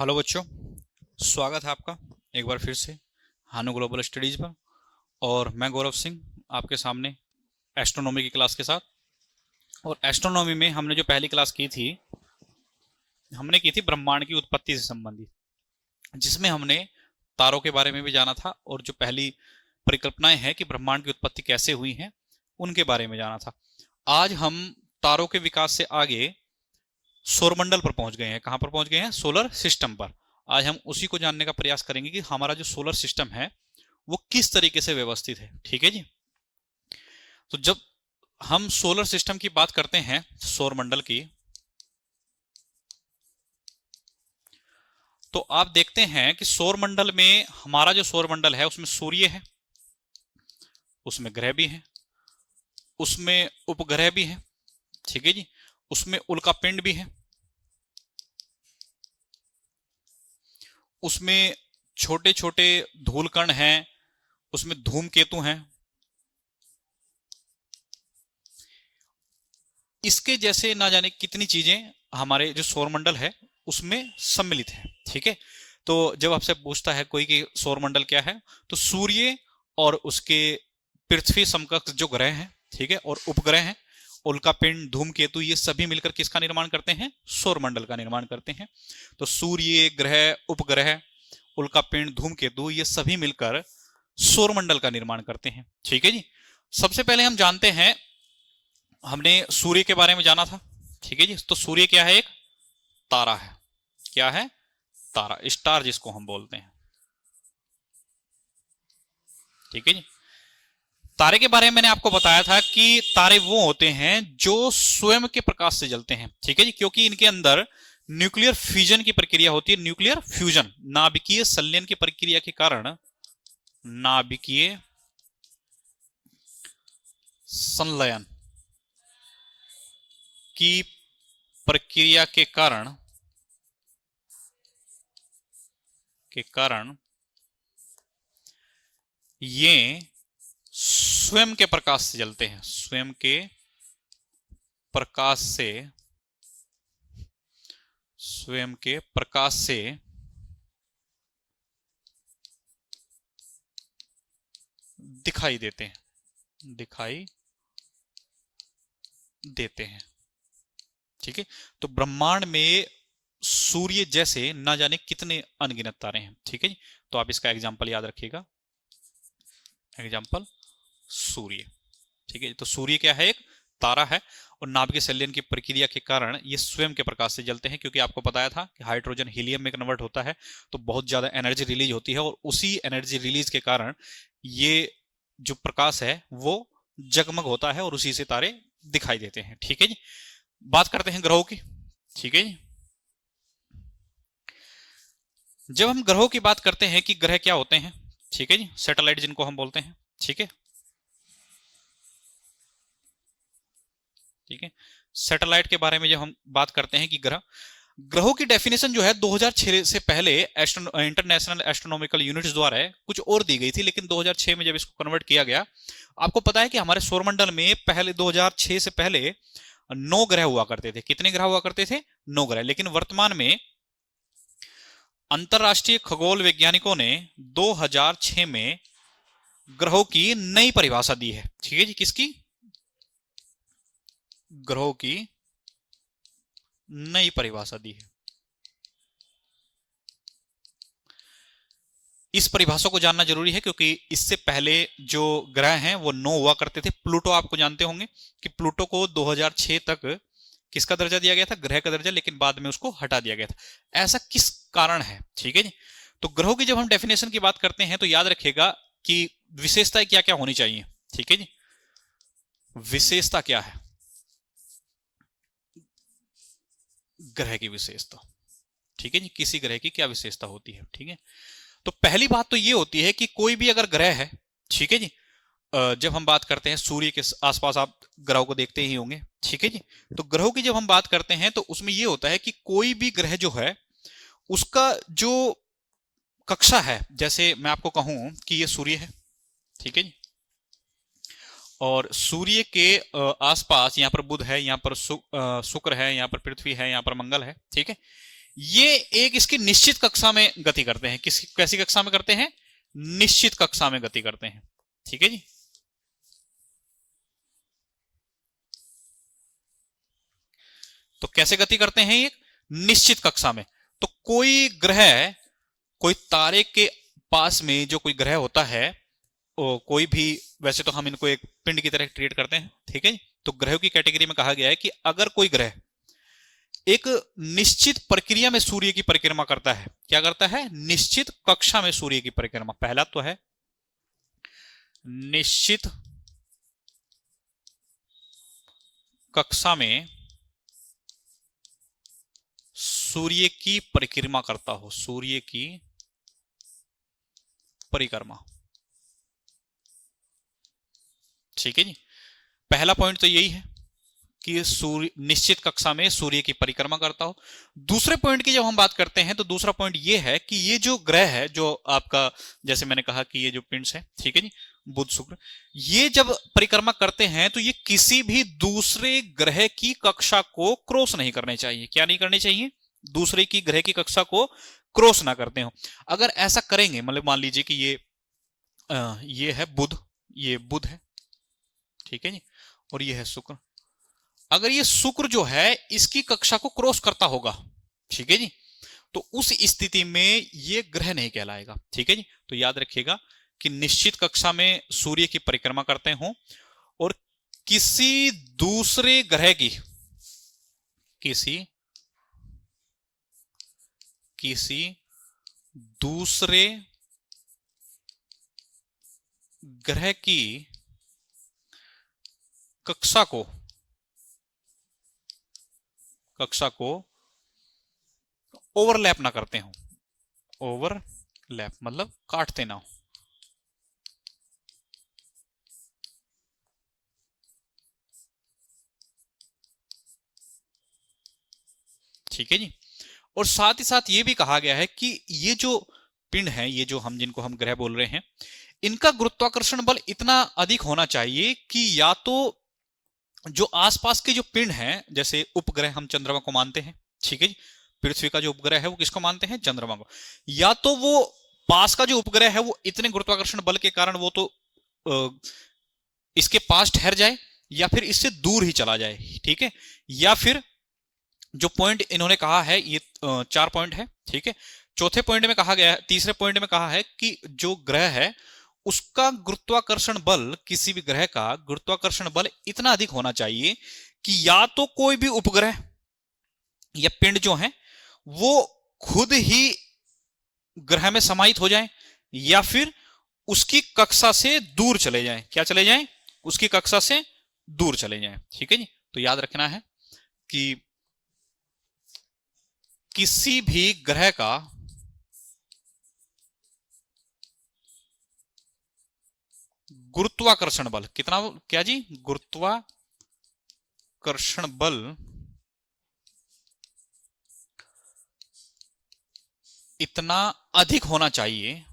Hello बच्चों, स्वागत है आपका एक बार फिर से हानु ग्लोबल स्टडीज पर। और मैं गौरव सिंह आपके सामने एस्ट्रोनॉमी की क्लास के साथ। और एस्ट्रोनॉमी में हमने जो पहली क्लास की थी, हमने की थी ब्रह्मांड की उत्पत्ति से संबंधित, जिसमें हमने तारों के बारे में भी जाना था और जो पहली परिकल्पनाएं हैं कि ब्रह्मांड की उत्पत्ति कैसे हुई है उनके बारे में जाना था। आज हम तारों के विकास से आगे सौरमंडल पर पहुंच गए हैं। कहां पर पहुंच गए हैं? सोलर सिस्टम पर। आज हम उसी को जानने का प्रयास करेंगे कि हमारा जो सोलर सिस्टम है वो किस तरीके से व्यवस्थित है। ठीक है जी। तो जब हम सोलर सिस्टम की बात करते हैं, सौरमंडल की, तो आप देखते हैं कि सौरमंडल में हमारा जो सौरमंडल है उसमें सूर्य है, उसमें ग्रह भी है, उसमें उपग्रह भी है। ठीक है जी। उसमें उल्का पिंड भी है, उसमें छोटे छोटे धूलकण हैं, उसमें धूमकेतु हैं। इसके जैसे ना जाने कितनी चीजें हमारे जो सौरमंडल है उसमें सम्मिलित है। ठीक है। तो जब आपसे पूछता है कोई कि सौरमंडल क्या है, तो सूर्य और उसके पृथ्वी समकक्ष जो ग्रह हैं, ठीक है, और उपग्रह हैं, उल्कापिंड, धूमकेतु, ये सभी मिलकर किसका निर्माण करते हैं? सौरमंडल का निर्माण करते हैं। तो सूर्य, ग्रह, उपग्रह, उल्कापिंड, धूमकेतु, ये सभी मिलकर सौरमंडल का निर्माण करते हैं। ठीक है जी। सबसे पहले हम जानते हैं, हमने सूर्य के बारे में जाना था। ठीक है जी। तो सूर्य क्या है? एक तारा है। क्या है? तारा, स्टार जिसको हम बोलते हैं। ठीक है जी। तारे के बारे में मैंने आपको बताया था कि तारे वो होते हैं जो स्वयं के प्रकाश से जलते हैं। ठीक है जी। क्योंकि इनके अंदर न्यूक्लियर फ्यूजन की प्रक्रिया होती है। न्यूक्लियर फ्यूजन, नाभिकीय संलयन की प्रक्रिया के कारण, नाभिकीय संलयन की प्रक्रिया के कारण ये स्वयं के प्रकाश से जलते हैं। स्वयं के प्रकाश से, स्वयं के प्रकाश से दिखाई देते हैं, दिखाई देते हैं। ठीक है। तो ब्रह्मांड में सूर्य जैसे ना जाने कितने अनगिनत तारे हैं। ठीक है जी। तो आप इसका एग्जाम्पल याद रखिएगा, एग्जाम्पल सूर्य। ठीक है। तो सूर्य क्या है? एक तारा है और नाभिकीय संलयन की प्रक्रिया के कारण ये स्वयं के प्रकाश से जलते हैं। क्योंकि आपको बताया था कि हाइड्रोजन हीलियम में कन्वर्ट होता है तो बहुत ज्यादा एनर्जी रिलीज होती है और उसी एनर्जी रिलीज के कारण ये जो प्रकाश है वो जगमग होता है और उसी से तारे दिखाई देते हैं। ठीक है जी। बात करते हैं ग्रहों की। ठीक है जी। जब हम ग्रहों की बात करते हैं कि ग्रह क्या होते हैं, ठीक है जी, सैटेलाइट जिनको हम बोलते हैं। ठीक है। ठीक है। सैटेलाइट के बारे में जब हम बात करते हैं कि ग्रहों की डेफिनेशन जो है 2006 से पहले इंटरनेशनल एस्ट्रोनॉमिकल यूनिट्स द्वारा कुछ और दी गई थी, लेकिन 2006 में जब इसको कन्वर्ट किया गया, आपको पता है कि हमारे सौरमंडल में पहले 2006 से पहले 9 ग्रह हुआ करते थे। कितने ग्रह हुआ करते थे? 9 ग्रह। लेकिन वर्तमान में अंतरराष्ट्रीय खगोल वैज्ञानिकों ने 2006 में ग्रहों की नई परिभाषा दी है। ठीक है जी। किसकी? ग्रहों की नई परिभाषा दी है। इस परिभाषा को जानना जरूरी है क्योंकि इससे पहले जो ग्रह हैं वो 9 हुआ करते थे। प्लूटो आपको जानते होंगे कि प्लूटो को 2006 तक किसका दर्जा दिया गया था? ग्रह का दर्जा, लेकिन बाद में उसको हटा दिया गया था। ऐसा किस कारण है? ठीक है जी। तो ग्रहों की जब हम डेफिनेशन की बात करते हैं तो याद रखेगा कि विशेषताएं क्या क्या होनी चाहिए। ठीक है जी। विशेषता क्या है? ग्रह की विशेषता। ठीक है जी। किसी ग्रह की क्या विशेषता होती है? ठीक है। तो पहली बात तो ये होती है कि कोई भी अगर ग्रह है, ठीक है जी, जब हम बात करते हैं सूर्य के आसपास आप ग्रहों को देखते ही होंगे। ठीक है जी। तो ग्रहों की जब हम बात करते हैं तो उसमें यह होता है कि कोई भी ग्रह जो है उसका जो कक्षा है, जैसे मैं आपको कहूं कि ये सूर्य है। ठीक है जी। और सूर्य के आसपास यहां पर बुध है, यहां पर शुक्र है, यहां पर पृथ्वी है, यहां पर मंगल है। ठीक है। ये एक इसकी निश्चित कक्षा में गति करते हैं। किस कैसी कक्षा में करते हैं? निश्चित कक्षा में गति करते हैं। ठीक है जी। तो कैसे गति करते हैं? ये निश्चित कक्षा में। तो कोई ग्रह, कोई तारे के पास में जो कोई ग्रह होता है, कोई भी, वैसे तो हम इनको एक पिंड की तरह ट्रीट करते हैं, ठीक है। तो ग्रहों की कैटेगरी में कहा गया है कि अगर कोई ग्रह एक निश्चित प्रक्रिया में सूर्य की परिक्रमा करता है, क्या करता है? निश्चित कक्षा में सूर्य की परिक्रमा। पहला तो है निश्चित कक्षा में सूर्य की परिक्रमा करता हो, सूर्य की परिक्रमा। ठीक है जी। पहला पॉइंट तो यही है कि सूर्य निश्चित कक्षा में सूर्य की परिक्रमा करता हो। दूसरे पॉइंट की जब हम बात करते हैं तो दूसरा पॉइंट ये है कि ये जो ग्रह है, जो आपका, जैसे मैंने कहा कि ये जो पिंड्स है, ठीक है जी, बुध शुक्र, ये जब परिक्रमा करते हैं तो ये किसी भी दूसरे ग्रह की कक्षा को क्रॉस नहीं करने चाहिए। क्या नहीं करने चाहिए? दूसरे की ग्रह की कक्षा को क्रॉस ना करते हो। अगर ऐसा करेंगे, मतलब मान लीजिए कि ये है बुध, ये बुध है, ठीक है जी, और ये है शुक्र। अगर ये शुक्र जो है इसकी कक्षा को क्रॉस करता होगा, ठीक है जी, तो उस स्थिति में ये ग्रह नहीं कहलाएगा। ठीक है जी। तो याद रखिएगा कि निश्चित कक्षा में सूर्य की परिक्रमा करते हो और किसी दूसरे ग्रह की, किसी दूसरे ग्रह की कक्षा को ओवरलैप ना करते हो। ओवरलैप मतलब काटते ना हो। ठीक है जी। और साथ ही साथ ये भी कहा गया है कि ये जो पिंड है, ये जो हम जिनको हम ग्रह बोल रहे हैं, इनका गुरुत्वाकर्षण बल इतना अधिक होना चाहिए कि या तो जो आसपास के जो पिंड हैं, जैसे उपग्रह हम चंद्रमा को मानते हैं, ठीक है जी, पृथ्वी का जो उपग्रह है वो किसको मानते हैं? चंद्रमा को। या तो वो पास का जो उपग्रह है वो इतने गुरुत्वाकर्षण बल के कारण वो तो इसके पास ठहर जाए या फिर इससे दूर ही चला जाए। ठीक है। या फिर जो पॉइंट इन्होंने कहा है, ये 4 पॉइंट है, ठीक है। चौथे पॉइंट में कहा गया है, तीसरे पॉइंट में कहा है कि जो ग्रह है उसका गुरुत्वाकर्षण बल, किसी भी ग्रह का गुरुत्वाकर्षण बल इतना अधिक होना चाहिए कि या तो कोई भी उपग्रह या पिंड जो है वो खुद ही ग्रह में समाहित हो जाए या फिर उसकी कक्षा से दूर चले जाएं। क्या चले जाएं? उसकी कक्षा से दूर चले जाएं। ठीक है जी। तो याद रखना है कि किसी भी ग्रह का गुरुत्वाकर्षण बल कितना, क्या जी? गुरुत्वाकर्षण बल इतना अधिक होना चाहिए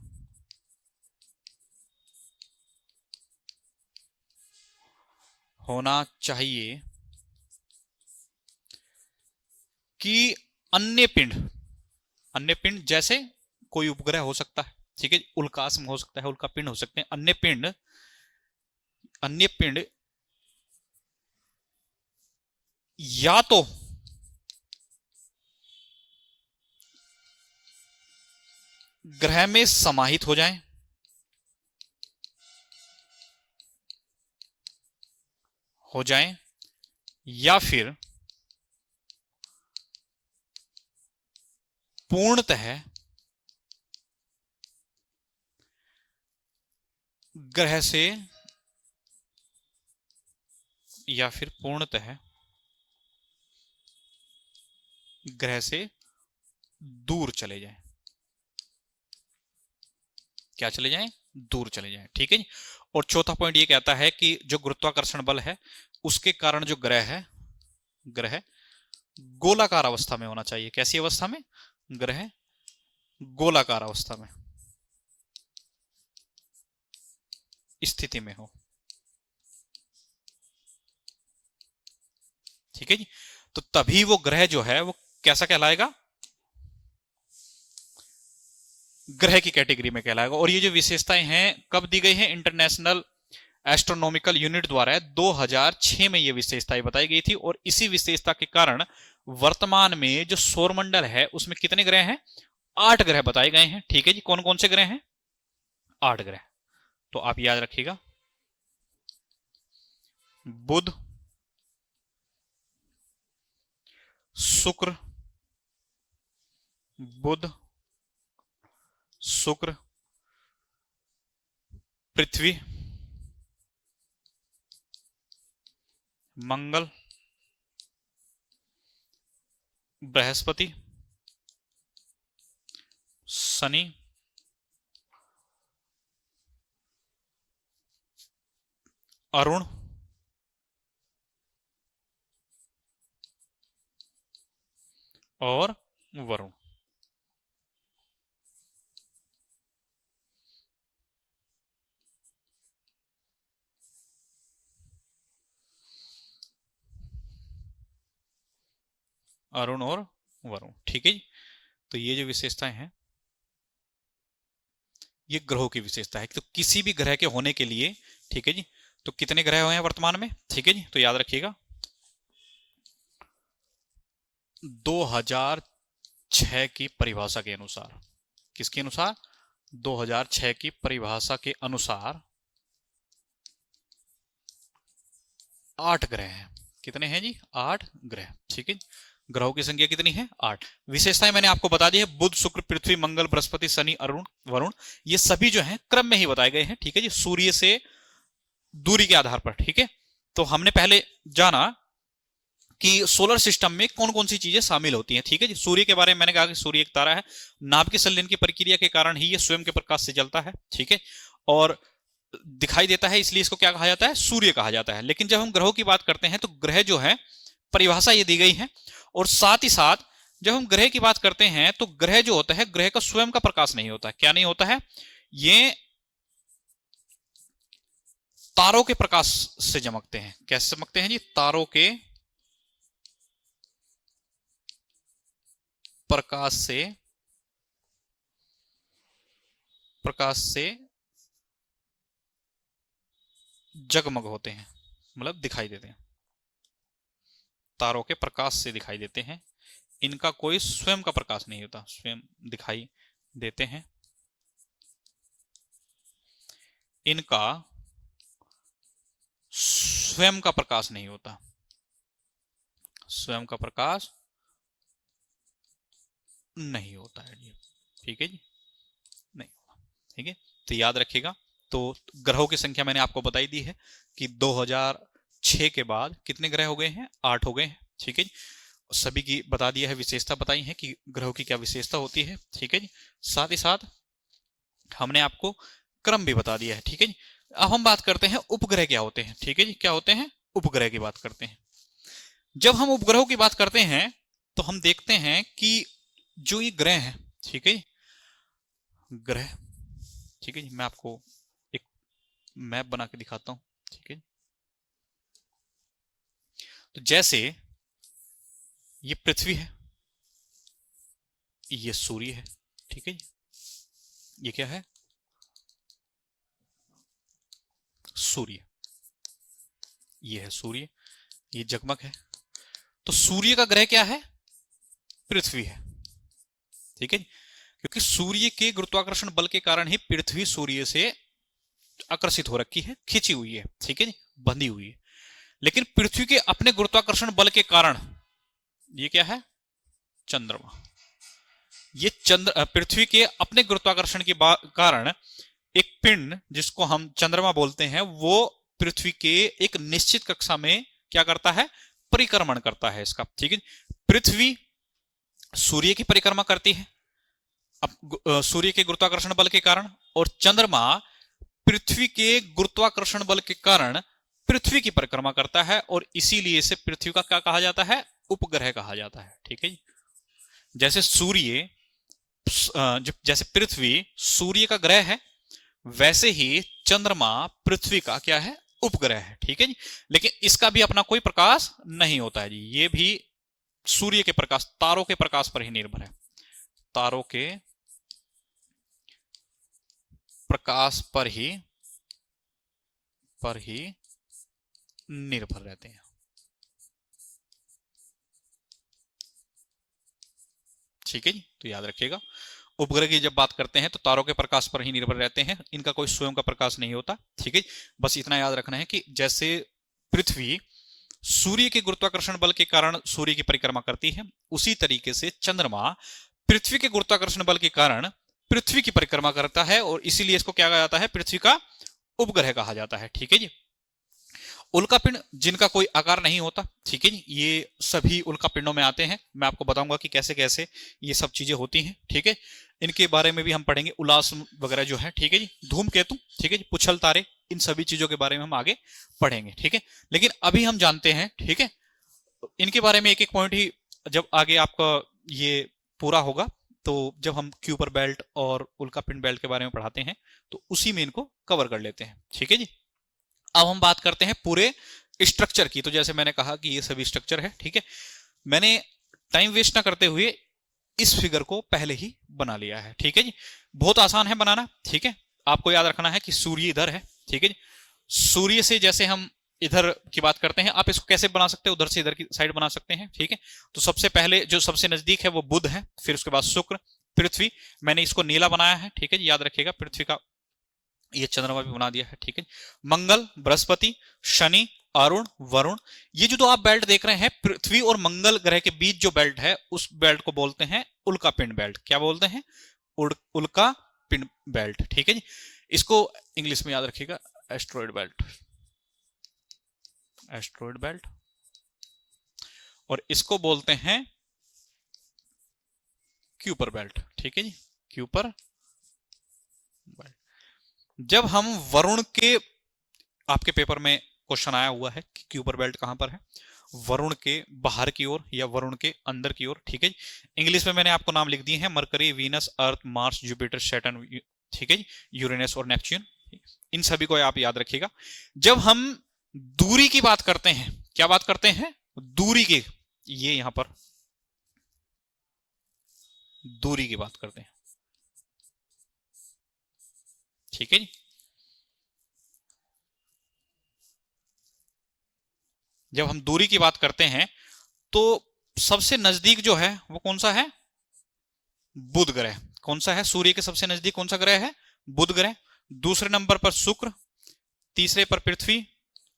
कि अन्य पिंड जैसे कोई उपग्रह हो सकता है, ठीक है, उल्काश में हो सकता है, उल्का पिंड हो सकते हैं, अन्य पिंड या तो ग्रह में समाहित हो जाएं या फिर पूर्णतः ग्रह से दूर चले जाएं। क्या चले जाएं? दूर चले जाएं। ठीक है जी। और चौथा पॉइंट ये कहता है कि जो गुरुत्वाकर्षण बल है उसके कारण जो ग्रह गोलाकार अवस्था में होना चाहिए। कैसी अवस्था में? ग्रह गोलाकार अवस्था में स्थिति में हो। ठीक है जी। तो तभी वो ग्रह जो है वो कैसा कहलाएगा? ग्रह की कैटेगरी में कहलाएगा। और ये जो विशेषताएं हैं कब दी गई हैं? इंटरनेशनल एस्ट्रोनॉमिकल यूनिट द्वारा 2006 में ये विशेषताएं बताई गई थी। और इसी विशेषता के कारण वर्तमान में जो सौरमंडल है उसमें कितने ग्रह हैं? 8 ग्रह बताए गए हैं। ठीक है जी, कौन कौन से ग्रह हैं? 8 ग्रह। तो आप याद रखिएगा, बुध, शुक्र, बुध, शुक्र, पृथ्वी, मंगल, बृहस्पति, शनि, अरुण, और वरुण। अरुण और वरुण। ठीक है जी। तो ये जो विशेषताएं हैं ये ग्रहों की विशेषता है। तो किसी भी ग्रह के होने के लिए, ठीक है जी, तो कितने ग्रह हुए हैं वर्तमान में? ठीक है जी, तो याद रखिएगा 2006 की परिभाषा के अनुसार, किसके अनुसार? 2006 की परिभाषा के अनुसार 8 ग्रह हैं। कितने हैं जी? 8 ग्रह। ठीक है, ग्रहों की संख्या कितनी है? 8। विशेषताएं मैंने आपको बता दी है, बुध, शुक्र, पृथ्वी, मंगल, बृहस्पति, शनि, अरुण, वरुण। ये सभी जो हैं क्रम में ही बताए गए हैं। ठीक है जी, सूर्य से दूरी के आधार पर। ठीक है, तो हमने पहले जाना कि सोलर सिस्टम में कौन कौन सी चीजें शामिल होती हैं। ठीक है जी, सूर्य के बारे में मैंने कहा कि सूर्य एक तारा है, नाभिकीय संलयन की प्रक्रिया के कारण ही ये स्वयं के प्रकाश से जलता है। ठीक है, और दिखाई देता है, इसलिए इसको क्या कहा जाता है? सूर्य कहा जाता है। लेकिन जब हम ग्रहों की बात करते हैं तो ग्रह जो है परिभाषा ये दी गई है, और साथ ही साथ जब हम ग्रह की बात करते हैं तो ग्रह जो होता है, ग्रह का स्वयं का प्रकाश नहीं होता। क्या नहीं होता है? ये तारों के प्रकाश से चमकते हैं। कैसे चमकते हैं जी? तारों के प्रकाश से जगमग होते हैं, मतलब दिखाई देते हैं। तारों के प्रकाश से दिखाई देते हैं, इनका कोई स्वयं का प्रकाश नहीं होता, स्वयं दिखाई देते हैं। इनका स्वयं का प्रकाश नहीं होता, स्वयं का प्रकाश नहीं होता है जी। ठीक है जी, नहीं होता। ठीक है, तो याद रखिएगा। तो ग्रहों की संख्या मैंने आपको बताई दी है कि 2006 के बाद कितने ग्रह हो गए हैं? 8 हो गए हैं। ठीक है जी, सभी की बता दिया है, विशेषता बताई है कि ग्रहों की क्या विशेषता होती है। ठीक है जी, साथ ही साथ हमने आपको क्रम भी बता दिया है। ठीक है जी, अब हम बात करते हैं उपग्रह क्या होते हैं। ठीक है जी, क्या होते हैं? उपग्रह की बात करते हैं। जब हम उपग्रहों की बात करते हैं तो हम देखते हैं कि जो ये ग्रह हैं, ठीक है, ग्रह, ठीक है जी, मैं आपको एक मैप बना के दिखाता हूं। ठीक है, तो जैसे ये पृथ्वी है, ये सूर्य है। ठीक है जी, ये क्या है? सूर्य। ये है सूर्य, ये जगमग है। तो सूर्य का ग्रह क्या है? पृथ्वी है। ठीक है, क्योंकि सूर्य के गुरुत्वाकर्षण बल के कारण ही पृथ्वी सूर्य से आकर्षित हो रखी है, खिंची हुई है। ठीक है जी, बंधी हुई है। लेकिन पृथ्वी के अपने गुरुत्वाकर्षण बल के कारण ये क्या है? चंद्रमा। ये पृथ्वी के अपने गुरुत्वाकर्षण के कारण एक पिंड जिसको हम चंद्रमा बोलते हैं, वो पृथ्वी के एक निश्चित कक्षा में क्या करता है? परिक्रमण करता है इसका। ठीक है, पृथ्वी सूर्य की परिक्रमा करती है अब सूर्य के गुरुत्वाकर्षण बल के कारण, और चंद्रमा पृथ्वी के गुरुत्वाकर्षण बल के कारण पृथ्वी की परिक्रमा करता है, और इसीलिए इसे पृथ्वी का क्या कहा जाता है? उपग्रह कहा जाता है। ठीक है जी, जैसे सूर्य जैसे पृथ्वी सूर्य का ग्रह है, वैसे ही चंद्रमा पृथ्वी का क्या है? उपग्रह है। ठीक है जी, लेकिन इसका भी अपना कोई प्रकाश नहीं होता है जी, ये भी सूर्य के प्रकाश, तारों के प्रकाश पर ही निर्भर है। तारों के प्रकाश पर ही निर्भर रहते हैं। ठीक है जी, तो याद रखिएगा, उपग्रह की जब बात करते हैं तो तारों के प्रकाश पर ही निर्भर रहते हैं, इनका कोई स्वयं का प्रकाश नहीं होता। ठीक है, बस इतना याद रखना है कि जैसे पृथ्वी सूर्य के गुरुत्वाकर्षण बल के कारण सूर्य की परिक्रमा करती है, उसी तरीके से चंद्रमा पृथ्वी के गुरुत्वाकर्षण बल के कारण पृथ्वी की परिक्रमा करता है, और इसीलिए इसको क्या कहा जाता है, पृथ्वी का उपग्रह कहा जाता है। ठीक है जी। उल्कापिंड जिनका कोई आकार नहीं होता, ठीक है जी, ये सभी उल्कापिंडों में आते हैं। मैं आपको बताऊंगा कि कैसे कैसे ये सब चीजें होती हैं। ठीक है, इनके बारे में भी हम पढ़ेंगे, उल्लास वगैरह जो है। ठीक है जी, धूमकेतु, ठीक है जी, पुच्छल तारे, इन सभी चीजों के बारे में हम आगे पढ़ेंगे। ठीक है, लेकिन अभी हम जानते हैं, ठीक है, इनके बारे में एक एक पॉइंट ही जब आगे आपका ये पूरा होगा, तो जब हम क्यूपर बेल्ट और उल्कापिंड बेल्ट के बारे में पढ़ाते हैं तो उसी में इनको कवर कर लेते हैं। ठीक है जी, अब हम बात करते हैं पूरे स्ट्रक्चर की। तो जैसे मैंने कहा कि ये सभी स्ट्रक्चर है। ठीक है, मैंने टाइम वेस्ट ना करते हुए इस फिगर को पहले ही बना लिया है। ठीक है जी, बहुत आसान है बनाना। ठीक है, आपको याद रखना है कि सूर्य इधर है। ठीक है जी, सूर्य से जैसे हम इधर की बात करते हैं, आप इसको कैसे बना सकते हैं, उधर से इधर की साइड बना सकते हैं। ठीक है, तो सबसे पहले जो सबसे नजदीक है वो बुध है, फिर उसके बाद शुक्र, पृथ्वी, मैंने इसको नीला बनाया है। ठीक है जी, याद रखिएगा, पृथ्वी का ये चंद्रमा भी बना दिया है। ठीक है, मंगल, बृहस्पति, शनि, अरुण, वरुण, ये जो आप बेल्ट देख रहे हैं पृथ्वी और मंगल ग्रह के बीच जो बेल्ट है, उस बेल्ट को बोलते हैं उल्कापिंड बेल्ट। क्या बोलते हैं, उल्कापिंड बेल्ट। ठीक है जी, इसको इंग्लिश में याद रखिएगा, एस्ट्रॉइड बेल्ट, एस्ट्रॉइड बेल्ट, और इसको बोलते हैं क्यूपर बेल्ट। ठीक है जी, क्यूपर बेल्ट। जब हम वरुण के, आपके पेपर में क्वेश्चन आया हुआ है कि क्यूपर बेल्ट कहां पर है, वरुण के बाहर की ओर या वरुण के अंदर की ओर। ठीक है, इंग्लिश में मैंने आपको नाम लिख दिए हैं, मरकरी, वीनस, अर्थ, मार्स, जुपिटर, सैटर्न, ठीक है, यूरेनस और नेपच्यून, इन सभी को आप याद रखिएगा। जब हम दूरी की बात करते हैं, क्या बात करते हैं, दूरी की, ये यहां पर दूरी की बात करते हैं। ठीक है जी, जब हम दूरी की बात करते हैं तो सबसे नजदीक जो है वो कौन सा है, बुध ग्रह। कौन सा है, सूर्य के सबसे नजदीक कौन सा ग्रह है, बुध ग्रह। दूसरे नंबर पर शुक्र, तीसरे पर पृथ्वी,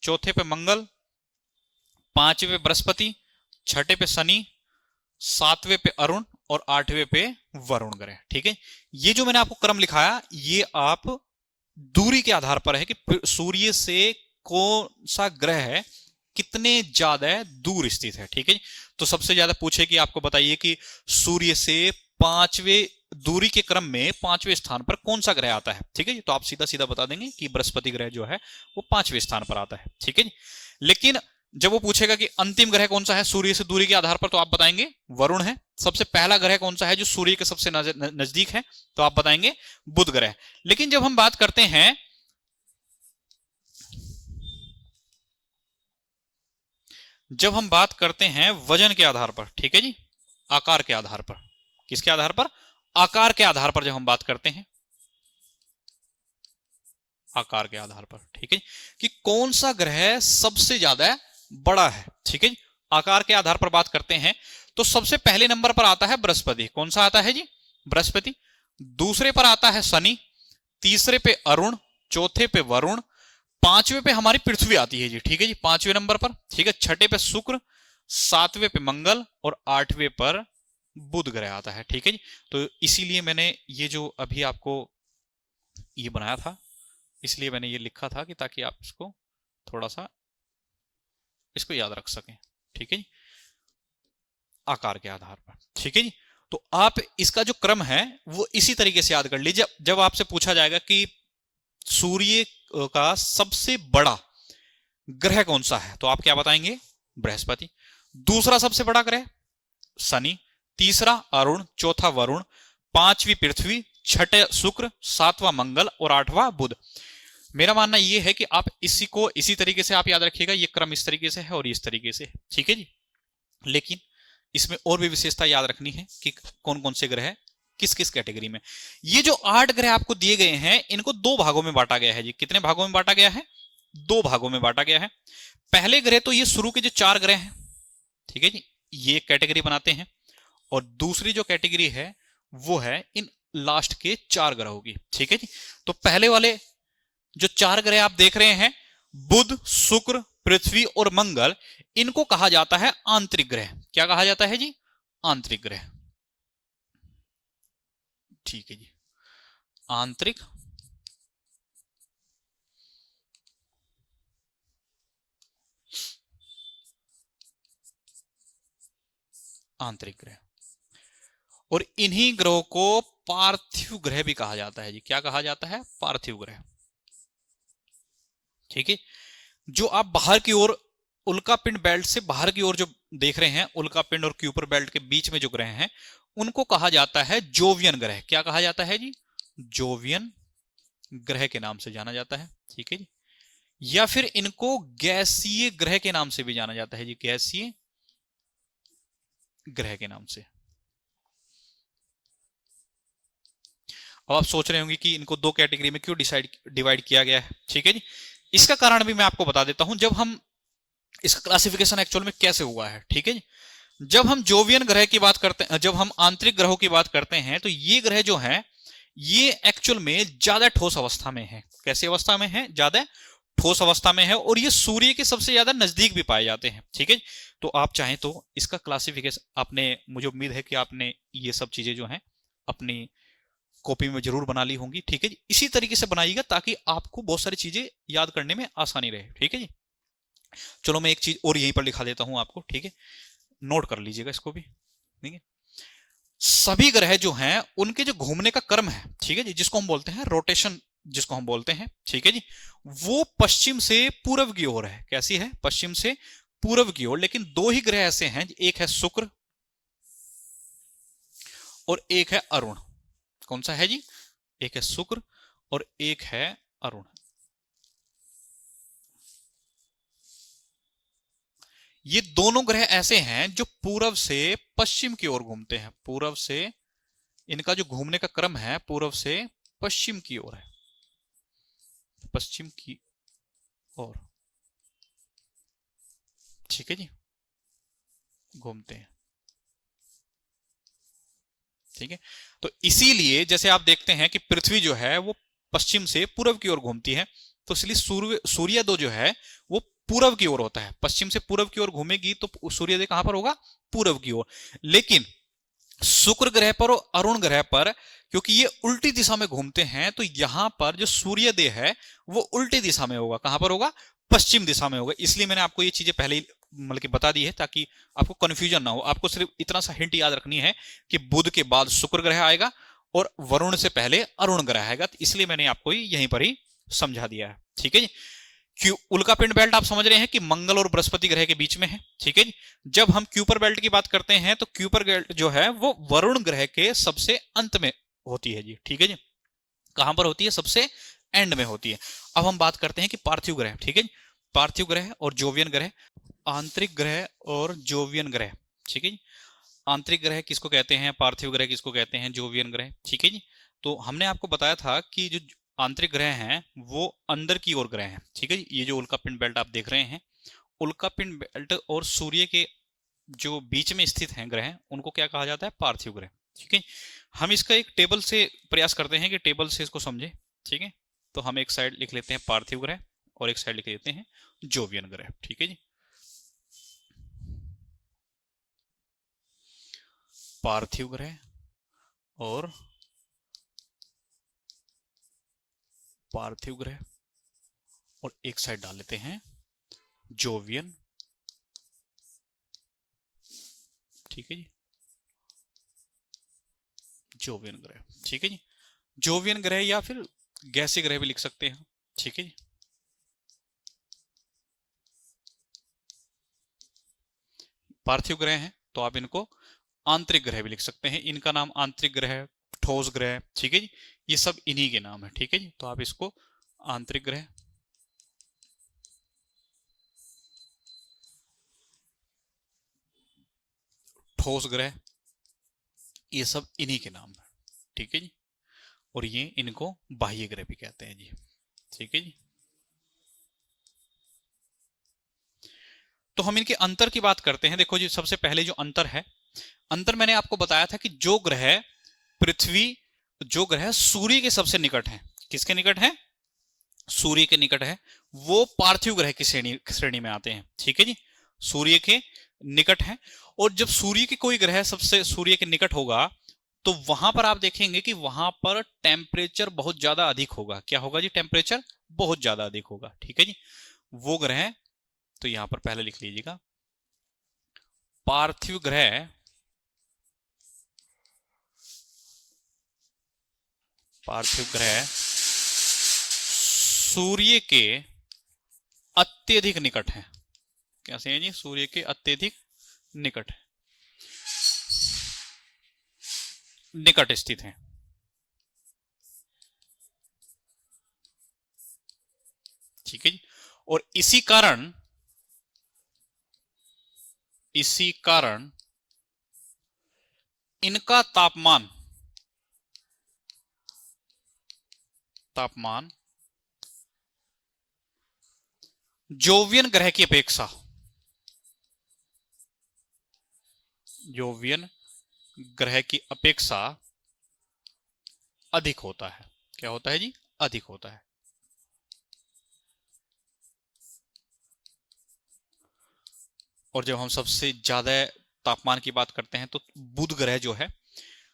चौथे पे मंगल, पांचवे पे बृहस्पति, छठे पे शनि, सातवें पे अरुण और आठवें पे वरुण ग्रह। ठीक है, ये जो मैंने आपको क्रम लिखाया, ये आप दूरी के आधार पर है कि सूर्य से कौन सा ग्रह है, कितने ज्यादा दूर स्थित है। ठीक है, तो सबसे ज्यादा पूछे कि आपको बताइए कि सूर्य से पांचवें दूरी के क्रम में पांचवें स्थान पर कौन सा ग्रह आता है। ठीक है, तो आप सीधा सीधा बता देंगे कि बृहस्पति ग्रह जो है वो पांचवें स्थान पर आता है। ठीक है, लेकिन जब वो पूछेगा कि अंतिम ग्रह कौन सा है सूर्य से दूरी के आधार पर, तो आप बताएंगे वरुण है। सबसे पहला ग्रह कौन सा है जो सूर्य के सबसे नजदीक है, तो आप बताएंगे बुध ग्रह। लेकिन जब हम बात करते हैं, जब हम बात करते हैं वजन के आधार पर, ठीक है जी, आकार के आधार पर, किसके आधार पर, आकार के आधार पर जब हम बात करते हैं, आकार के आधार पर, ठीक है, कि कौन सा ग्रह सबसे ज्यादा बड़ा है। ठीक है, आकार के आधार पर बात करते हैं तो सबसे पहले नंबर पर आता है बृहस्पति। कौन सा आता है जी, बृहस्पति। दूसरे पर आता है शनि, तीसरे पे अरुण, चौथे पे वरुण, पांचवें पे हमारी पृथ्वी आती है जी। ठीक है जी, पांचवें नंबर पर। ठीक है, छठे पे शुक्र, सातवें पे मंगल और आठवें पर बुध ग्रह आता है। ठीक है जी, तो इसीलिए मैंने ये जो अभी आपको ये बनाया था, इसलिए मैंने ये लिखा था कि ताकि आप इसको थोड़ा सा इसको याद रख सकें। ठीक है जी, आकार के आधार पर। ठीक है जी, तो आप इसका जो क्रम है वो इसी तरीके से याद कर लीजिए। जब आपसे पूछा जाएगा कि सूर्य का सबसे बड़ा ग्रह कौन सा है, तो आप क्या बताएंगे, बृहस्पति। दूसरा सबसे बड़ा ग्रह शनि, तीसरा अरुण, चौथा वरुण, पांचवी पृथ्वी, छठे शुक्र, सातवां मंगल और आठवां बुध। मेरा मानना यह है कि आप इसी को इसी तरीके से आप याद रखिएगा, ये क्रम इस तरीके से है और इस तरीके से है। ठीक है जी, लेकिन इसमें और भी विशेषता याद रखनी है कि कौन कौन से ग्रह किस किस कैटेगरी में। ये जो 8 ग्रह आपको दिए गए हैं इनको 2 भागों में बांटा गया है जी। कितने भागों में बांटा गया है? 2 भागों में बांटा गया है। पहले ग्रह तो ये शुरू के जो 4 ग्रह हैं, ठीक है जी, ये कैटेगरी बनाते हैं। और दूसरी जो कैटेगरी है वो है इन लास्ट के 4 ग्रहों की, ठीक है जी। तो पहले वाले जो 4 ग्रह आप देख रहे हैं, बुध, शुक्र, पृथ्वी और मंगल, इनको कहा जाता है आंतरिक ग्रह। क्या कहा जाता है जी? आंतरिक ग्रह, ठीक है जी, आंतरिक आंतरिक ग्रह। और इन्हीं ग्रहों को पार्थिव ग्रह भी कहा जाता है जी। क्या कहा जाता है? पार्थिव ग्रह, ठीक है। जो आप बाहर की ओर उल्का पिंड बेल्ट से बाहर की ओर जो देख रहे हैं, उल्का पिंड और क्यूपर बेल्ट के बीच में जो ग्रह हैं उनको कहा जाता है जोवियन ग्रह। क्या कहा जाता है जी? जोवियन ग्रह के नाम से जाना जाता है, ठीक है जी। या फिर इनको गैसीय ग्रह के नाम से भी जाना जाता है जी, गैसीय ग्रह के नाम से। अब आप सोच रहे होंगे कि इनको 2 कैटेगरी में क्यों डिवाइड किया गया है, ठीक है जी। इसका कारण भी मैं आपको बता देता हूं, जब हम इसका क्लासिफिकेशन एक्चुअल में कैसे हुआ है, ठीक है जी। जब हम जोवियन ग्रह की बात करते हैं, जब हम आंतरिक ग्रहों की बात करते हैं, तो ये ग्रह जो है ये एक्चुअल में ज्यादा ठोस अवस्था में है। कैसी अवस्था में है? ज्यादा ठोस अवस्था में है। और ये सूर्य के सबसे ज्यादा नजदीक भी पाए जाते हैं, ठीक है। तो आप चाहें तो इसका क्लासिफिकेशन, आपने, मुझे उम्मीद है कि आपने ये सब चीजें जो हैं अपनी कॉपी में जरूर बना ली होंगी, ठीक है जी। इसी तरीके से बनाइएगा ताकि आपको बहुत सारी चीजें याद करने में आसानी रहे, ठीक है जी। चलो मैं एक चीज और यहीं पर लिखा देता हूं आपको, ठीक है, नोट कर लीजिएगा इसको भी, ठीक है। सभी ग्रह जो हैं उनके जो घूमने का क्रम है, ठीक है जी, जिसको हम बोलते हैं रोटेशन, जिसको हम बोलते हैं, ठीक है जी, वो पश्चिम से पूर्व की ओर है। कैसी है? पश्चिम से पूर्व की ओर। लेकिन 2 ही ग्रह ऐसे हैं, एक है शुक्र और एक है अरुण। कौन सा है जी? एक है शुक्र और एक है अरुण। ये दोनों ग्रह ऐसे हैं जो पूर्व से पश्चिम की ओर घूमते हैं। पूर्व से, इनका जो घूमने का क्रम है पूर्व से पश्चिम की ओर है, पश्चिम की ओर, ठीक है जी, घूमते हैं, ठीक है। तो इसीलिए जैसे आप देखते हैं कि पृथ्वी जो है वो पश्चिम से पूर्व की ओर घूमती है, तो इसलिए सूर्योदय जो है वो पूर्व की ओर होता है। पश्चिम से पूर्व की ओर घूमेगी तो सूर्योदय कहां पर होगा? पूर्व की ओर। लेकिन शुक्र ग्रह पर और अरुण ग्रह पर, क्योंकि ये उल्टी दिशा में घूमते हैं, तो यहां पर जो सूर्योदय है वो उल्टी दिशा में होगा। कहां पर होगा? पश्चिम दिशा में होगा। इसलिए मैंने आपको ये चीजें पहले ही मतलब कि बता दी है ताकि आपको कंफ्यूजन ना हो। आपको सिर्फ इतना सा हिंट याद रखनी है कि बुध के बाद शुक्र ग्रह आएगा और वरुण से पहले अरुण ग्रह आएगा। तो इसलिए मैंने आपको यहीं पर ही समझा दिया है, ठीक है जी। उल्का पिंड बेल्ट आप समझ रहे हैं कि मंगल और बृहस्पति ग्रह के बीच में है, ठीक है जी। जब हम क्यूपर बेल्ट की बात करते हैं तो क्यूपर बेल्ट जो है वो वरुण ग्रह के सबसे अंत में होती है जी, ठीक है जी। कहां पर होती है? सबसे एंड में होती है। अब हम बात करते हैं कि पार्थिव ग्रह, ठीक है जी। पार्थिव ग्रह और जोवियन ग्रह, आंतरिक ग्रह और जोवियन ग्रह, ठीक है जी। आंतरिक ग्रह किसको कहते हैं, पार्थिव ग्रह किसको कहते हैं, जोवियन ग्रह, ठीक है जी। तो हमने आपको बताया था कि जो आंतरिक ग्रह हैं वो अंदर की ओर ग्रह हैं, ठीक है जी। ये जो उल्का पिंड बेल्ट आप देख रहे हैं, उल्का पिंड बेल्ट और सूर्य के जो बीच में स्थित हैं ग्रह, उनको क्या कहा जाता है? पार्थिव ग्रह, ठीक है। हम इसका एक टेबल से प्रयास करते हैं कि टेबल से इसको समझे, ठीक है। तो हम एक साइड लिख लेते हैं पार्थिव ग्रह और एक साइड लिख लेते हैं जोवियन ग्रह, ठीक है जी। पार्थिव ग्रह और पार्थिव ग्रह, और एक साइड डाल लेते हैं जोवियन, ठीक है जी, जोवियन ग्रह, ठीक है जी। जोवियन ग्रह या फिर गैसीय ग्रह भी लिख सकते हैं, ठीक है जी। पार्थिव ग्रह हैं तो आप इनको आंतरिक ग्रह भी लिख सकते हैं। इनका नाम आंतरिक ग्रह, ठोस ग्रह, ठीक है जी, ये सब इन्हीं के नाम है, ठीक है जी। तो आप इसको आंतरिक ग्रह, ठोस ग्रह, ये सब इन्हीं के नाम है, ठीक है जी, और ये इनको बाह्य ग्रह भी कहते हैं जी। ठीक है जी, तो हम इनके अंतर की बात करते हैं। देखो जी, सबसे पहले जो अंतर है, अंतर मैंने आपको बताया था कि जो ग्रह पृथ्वी, जो ग्रह सूर्य के सबसे निकट है, किसके निकट है, सूर्य के निकट है, वो पार्थिव ग्रह की श्रेणी में आते हैं। ठीक है जी, सूर्य के निकट है। और जब सूर्य के कोई ग्रह सबसे सूर्य के निकट होगा तो वहां पर आप देखेंगे कि वहां पर टेम्परेचर बहुत ज्यादा अधिक होगा। क्या होगा जी, टेम्परेचर बहुत ज्यादा अधिक होगा। ठीक है जी, वो ग्रह, तो यहां पर पहले लिख लीजिएगा, पार्थिव ग्रह, पार्थिव ग्रह सूर्य के अत्यधिक निकट है। कैसे हैं जी, सूर्य के अत्यधिक निकट है, निकट स्थित है। ठीक है जी, और इसी कारण इनका तापमान जोवियन ग्रह की अपेक्षा, जोवियन ग्रह की अपेक्षा अधिक होता है। क्या होता है जी, अधिक होता है। और जब हम सबसे ज्यादा तापमान की बात करते हैं तो बुध ग्रह जो है,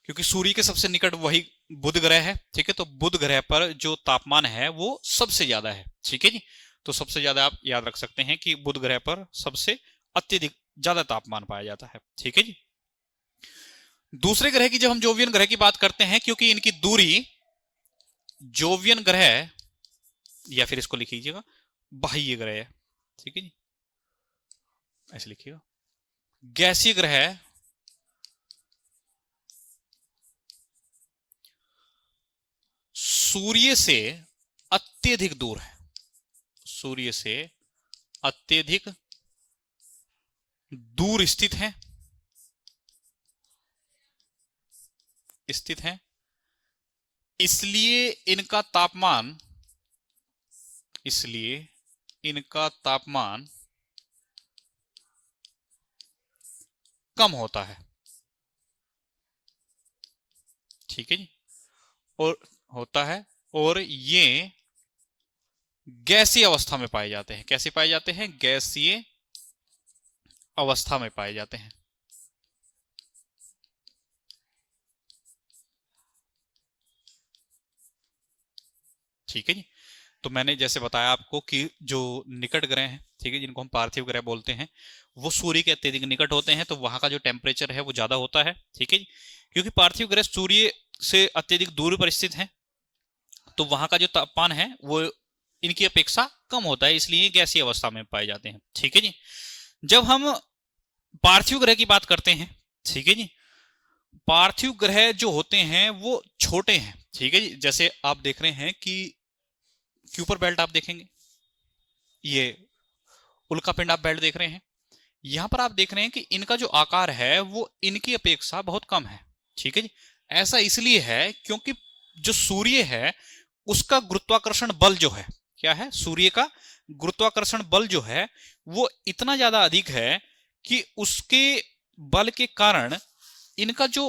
क्योंकि सूर्य के सबसे निकट वही बुध ग्रह है। ठीक है, तो बुध ग्रह पर जो तापमान है वो सबसे ज्यादा है। ठीक है जी, तो सबसे ज्यादा आप याद रख सकते हैं कि बुध ग्रह पर सबसे अत्यधिक ज्यादा तापमान पाया जाता है। ठीक है जी, दूसरे ग्रह की जब हम जोवियन ग्रह की बात करते हैं, क्योंकि इनकी दूरी, जोवियन ग्रह, या फिर इसको लिख लीजिएगा बाह्य ग्रह है। ठीक है जी, ऐसे लिखिएगा, गैसीय ग्रह सूर्य से अत्यधिक दूर है, सूर्य से अत्यधिक दूर स्थित है, इसलिए इनका तापमान कम होता है। ठीक है जी, और होता है, और ये गैसीय अवस्था में पाए जाते हैं। कैसे पाए जाते हैं, गैसीय अवस्था में पाए जाते हैं। ठीक है जी, तो मैंने जैसे बताया आपको कि जो निकट ग्रह हैं, ठीक है, जिनको हम पार्थिव ग्रह बोलते हैं, वो सूर्य के अत्यधिक निकट होते हैं, तो वहां का जो टेम्परेचर है वो ज्यादा होता है। ठीक है जी, क्योंकि पार्थिव ग्रह सूर्य से अत्यधिक दूर पर स्थित है, तो वहां का जो तापमान है वो इनकी अपेक्षा कम होता है, इसलिए गैसीय अवस्था में पाए जाते हैं। ठीक है जी, जब हम पार्थिव ग्रह की बात करते हैं, ठीक है जी, पार्थिव ग्रह जो होते हैं वो छोटे हैं। ठीक है जी, जैसे आप देख रहे हैं कि क्यूपर बेल्ट आप देखेंगे, ये उल्का पिंड आप बेल्ट देख रहे हैं, यहां पर आप देख रहे हैं कि इनका जो आकार है वो इनकी अपेक्षा बहुत कम है। ठीक है जी, ऐसा इसलिए है क्योंकि जो सूर्य है उसका गुरुत्वाकर्षण बल जो है, क्या है, सूर्य का गुरुत्वाकर्षण बल जो है वो इतना ज्यादा अधिक है कि उसके बल के कारण इनका जो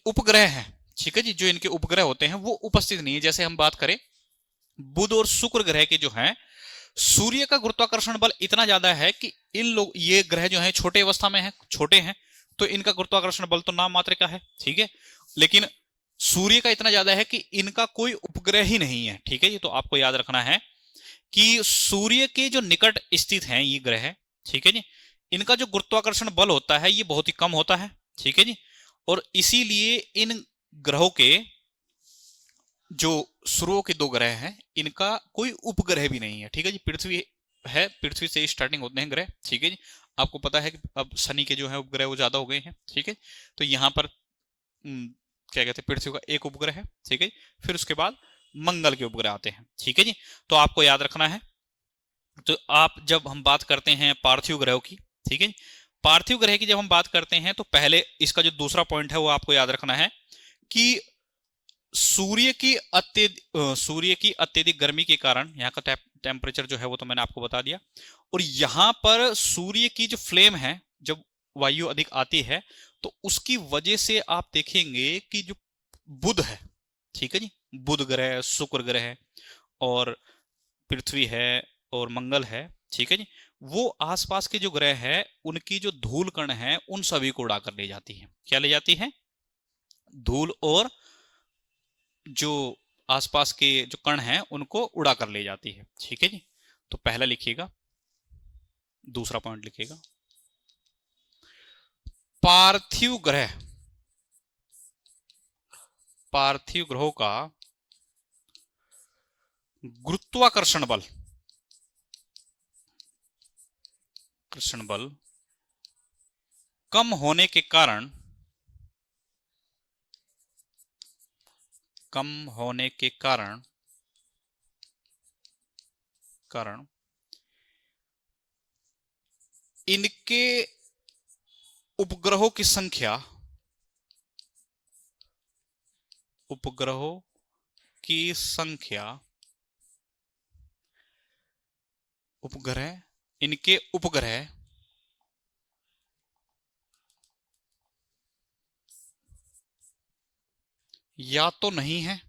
उपग्रह है, ठीक है जी, जो इनके उपग्रह होते हैं वो उपस्थित नहीं है। जैसे हम बात करें बुध और शुक्र ग्रह के जो हैं, सूर्य का गुरुत्वाकर्षण बल इतना ज्यादा है कि इन लोग, ये ग्रह जो है छोटे अवस्था में है, छोटे हैं, तो इनका गुरुत्वाकर्षण बल तो नाम मात्र का है। ठीक है, लेकिन सूर्य का इतना ज्यादा है कि इनका कोई उपग्रह ही नहीं है। ठीक है जी, तो आपको याद रखना है कि सूर्य के जो निकट स्थित हैं ये ग्रह, ठीक है जी, इनका जो गुरुत्वाकर्षण बल होता है ये बहुत ही कम होता है। ठीक है जी, और इसीलिए इन ग्रहों के जो शुरू के दो ग्रह हैं इनका कोई उपग्रह भी नहीं है। ठीक है जी, पृथ्वी है, पृथ्वी से स्टार्टिंग होते हैं ग्रह। ठीक है जी, आपको पता है कि अब शनि के जो है उपग्रह वो ज्यादा हो गए हैं। ठीक है, तो यहाँ पर क्या कहते हैं, पृथ्वी का एक उपग्रह है। ठीक है, फिर उसके बाद मंगल के उपग्रह आते हैं। ठीक है जी, तो आपको याद रखना है, तो आप जब हम बात करते हैं पार्थिव ग्रहों की, ठीक है, पार्थिव ग्रह की जब हम बात करते हैं तो पहले इसका जो दूसरा पॉइंट है वो आपको याद रखना है कि सूर्य की अत्यधिक गर्मी के कारण यहाँ का टेम्परेचर जो है वो तो मैंने आपको बता दिया। और यहाँ पर सूर्य की जो फ्लेम है, जब वायु अधिक आती है तो उसकी वजह से आप देखेंगे कि जो बुध है, ठीक है जी, बुध ग्रह, शुक्र ग्रह और पृथ्वी है और मंगल है, ठीक है जी, वो आसपास के जो ग्रह है उनकी जो धूल कण है उन सभी को उड़ाकर ले जाती है। क्या ले जाती है? धूल और जो आसपास के जो कण हैं उनको उड़ा कर ले जाती है, ठीक है जी। तो पहला लिखिएगा, दूसरा पॉइंट लिखिएगा, पार्थिव ग्रह, पार्थिव ग्रहों का गुरुत्वाकर्षण बल, कर्षण बल कम होने के कारण, कम होने के कारण इनके उपग्रहों की संख्या, उपग्रहों की संख्या, उपग्रह, इनके उपग्रह या तो नहीं है,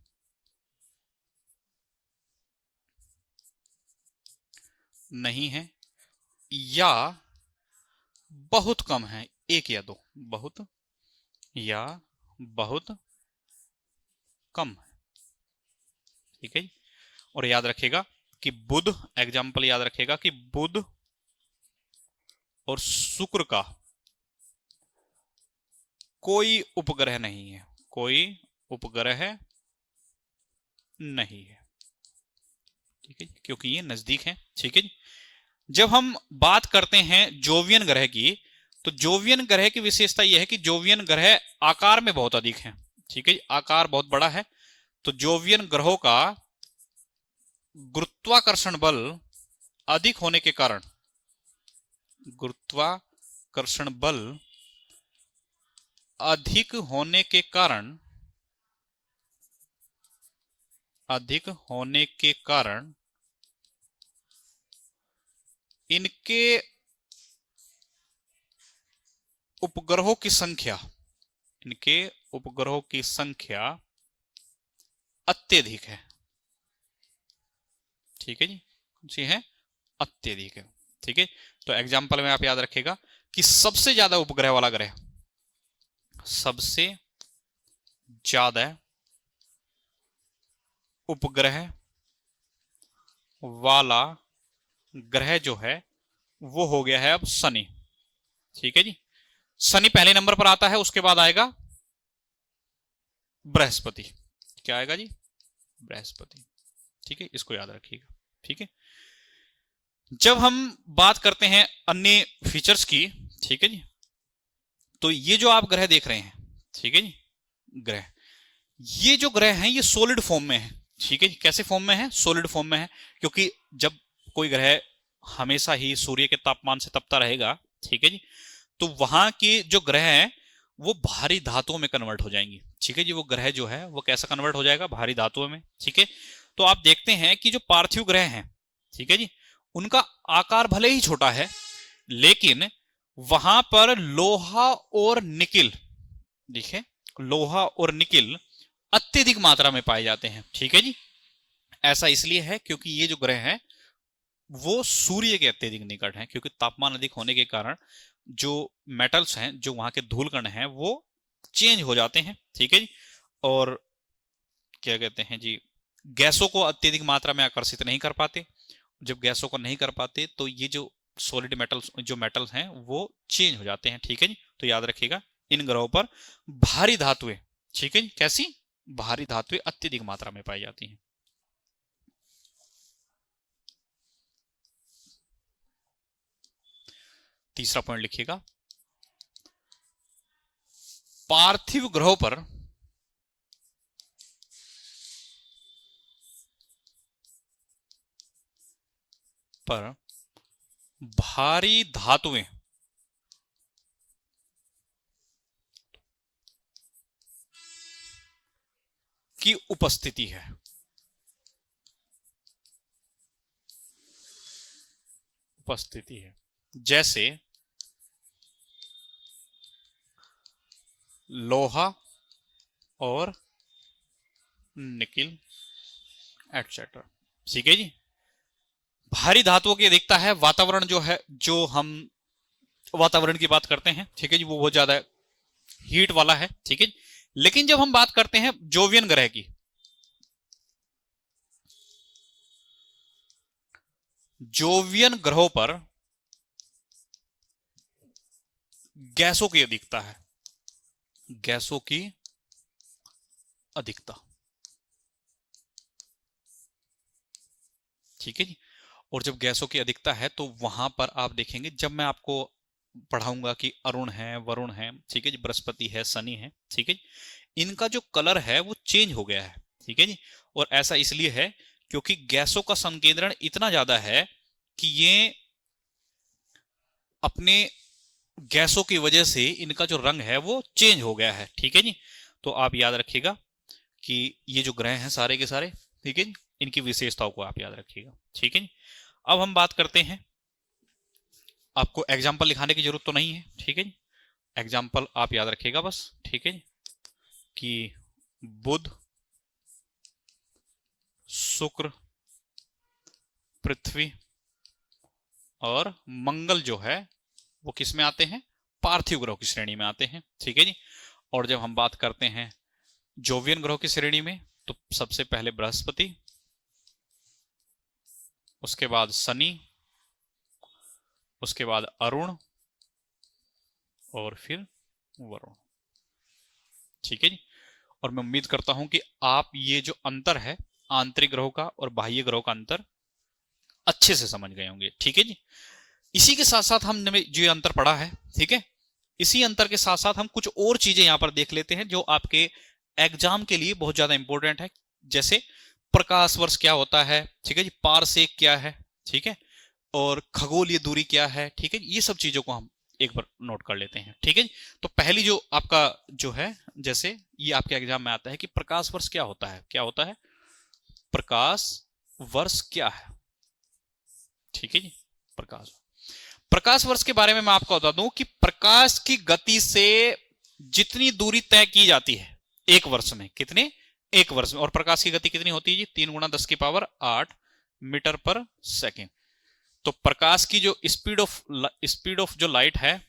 नहीं है, या बहुत कम है, एक या दो, बहुत या बहुत कम है, ठीक है। और याद रखिएगा कि बुध, एग्जाम्पल याद रखिएगा कि बुध और शुक्र का कोई उपग्रह नहीं है, कोई उपग्रह नहीं है, ठीक है, क्योंकि ये नजदीक है, ठीक है। जब हम बात करते हैं जोवियन ग्रह की, तो जोवियन ग्रह की विशेषता यह है कि जोवियन ग्रह आकार में बहुत अधिक है, ठीक है, आकार बहुत बड़ा है। तो जोवियन ग्रहों का गुरुत्वाकर्षण बल अधिक होने के कारण, गुरुत्वाकर्षण बल अधिक होने के कारण, अधिक होने के कारण इनके उपग्रहों की संख्या, इनके उपग्रहों की संख्या अत्यधिक है, ठीक है जी, जी है, अत्यधिक है, ठीक है। तो एग्जाम्पल में आप याद रखिएगा कि सबसे ज्यादा उपग्रह वाला ग्रह, सबसे ज्यादा उपग्रह वाला ग्रह जो है वो हो गया है अब शनि, ठीक है जी। शनि पहले नंबर पर आता है, उसके बाद आएगा बृहस्पति। क्या आएगा जी? बृहस्पति, ठीक है, इसको याद रखिएगा, ठीक है। जब हम बात करते हैं अन्य फीचर्स की, ठीक है जी, तो ये जो आप ग्रह देख रहे हैं, ठीक है जी, ग्रह, ये जो ग्रह हैं ये सॉलिड फॉर्म में है, ठीक है जी। कैसे फॉर्म में है? सॉलिड फॉर्म में है, क्योंकि जब कोई ग्रह हमेशा ही सूर्य के तापमान से तपता रहेगा, ठीक है जी, तो वहां के जो ग्रह हैं वो भारी धातुओं में कन्वर्ट हो जाएंगी, ठीक है जी। वो ग्रह जो है वो कैसा कन्वर्ट हो जाएगा? भारी धातुओं में, ठीक है। तो आप देखते हैं कि जो पार्थिव ग्रह हैं, ठीक है जी, उनका आकार भले ही छोटा है, लेकिन वहां पर लोहा और निकिल, देखिए, लोहा और निकिल अत्यधिक मात्रा में पाए जाते हैं, ठीक है जी। ऐसा इसलिए है क्योंकि ये जो ग्रह हैं वो सूर्य के अत्यधिक निकट हैं, क्योंकि तापमान अधिक होने के कारण जो मेटल्स हैं, जो वहां के धूल कण हैं, वो चेंज हो जाते हैं, ठीक है जी। और क्या कहते हैं जी, गैसों को अत्यधिक मात्रा में आकर्षित नहीं कर पाते। जब गैसों को नहीं कर पाते तो ये जो सॉलिड मेटल्स, जो मेटल्स हैं वो चेंज हो जाते हैं, ठीक है जी। तो याद रखिएगा इन ग्रहों पर भारी धातुएं, ठीक है जी, कैसी? भारी धातुएं अत्यधिक मात्रा में पाई जाती हैं। तीसरा पॉइंट लिखिएगा, पार्थिव ग्रहों पर भारी धातुएं की उपस्थिति है। उपस्थिति है, जैसे लोहा और निकिल एटसेट्रा। ठीक है जी। भारी धातुओं की अधिकता है, वातावरण जो है, जो हम वातावरण की बात करते हैं, ठीक है जी, वो बहुत ज्यादा हीट वाला है। ठीक है जी। लेकिन जब हम बात करते हैं जोवियन ग्रह की, जोवियन ग्रहों पर गैसों की अधिकता है, गैसों की अधिकता। ठीक है जी। और जब गैसों की अधिकता है तो वहां पर आप देखेंगे, जब मैं आपको पढ़ाऊंगा कि अरुण है, वरुण है, ठीक है जी, बृहस्पति है, शनि है, ठीक है जी, इनका जो कलर है वो चेंज हो गया है। ठीक है जी। और ऐसा इसलिए है क्योंकि गैसों का संकेंद्रण इतना ज्यादा है कि ये अपने गैसों की वजह से इनका जो रंग है वो चेंज हो गया है। ठीक है जी। तो आप याद रखिएगा कि ये जो ग्रह हैं सारे के सारे, ठीक है जी, इनकी विशेषताओं को आप याद रखिएगा। ठीक है जी। अब हम बात करते हैं, आपको एग्जाम्पल लिखाने की जरूरत तो नहीं है, ठीक है जी, एग्जाम्पल आप याद रखिएगा बस। ठीक है जी। कि बुध, शुक्र, पृथ्वी और मंगल जो है वो किस में आते हैं, पार्थिव ग्रहों की श्रेणी में आते हैं। ठीक है जी। और जब हम बात करते हैं जोवियन ग्रहों की श्रेणी में, तो सबसे पहले बृहस्पति, उसके बाद शनि, उसके बाद अरुण और फिर वरुण। ठीक है जी। और मैं उम्मीद करता हूं कि आप ये जो अंतर है आंतरिक ग्रहों का और बाह्य ग्रहों का अंतर अच्छे से समझ गए होंगे। ठीक है जी। इसी के साथ साथ हमने जो अंतर पढ़ा है, ठीक है, इसी अंतर के साथ साथ हम कुछ और चीजें यहां पर देख लेते हैं जो आपके एग्जाम के लिए बहुत ज्यादा इंपॉर्टेंट है। जैसे प्रकाश वर्ष क्या होता है, ठीक है जी, पारसेक क्या है, ठीक है, और खगोलीय दूरी क्या है। ठीक है, ये सब चीजों को हम एक बार नोट कर लेते हैं। ठीक है जी। तो पहली जो आपका जो है, जैसे ये आपके एग्जाम में आता है कि प्रकाश वर्ष क्या होता है, क्या होता है, प्रकाश वर्ष क्या है। ठीक है जी। प्रकाश प्रकाश वर्ष के बारे में मैं आपको बता दूं कि प्रकाश की गति से जितनी दूरी तय की जाती है एक वर्ष में, कितने, एक वर्ष में, और प्रकाश की गति कितनी होती है जी, 3 × 10⁸ मीटर पर सेकेंड। तो प्रकाश की जो स्पीड ऑफ जो लाइट है,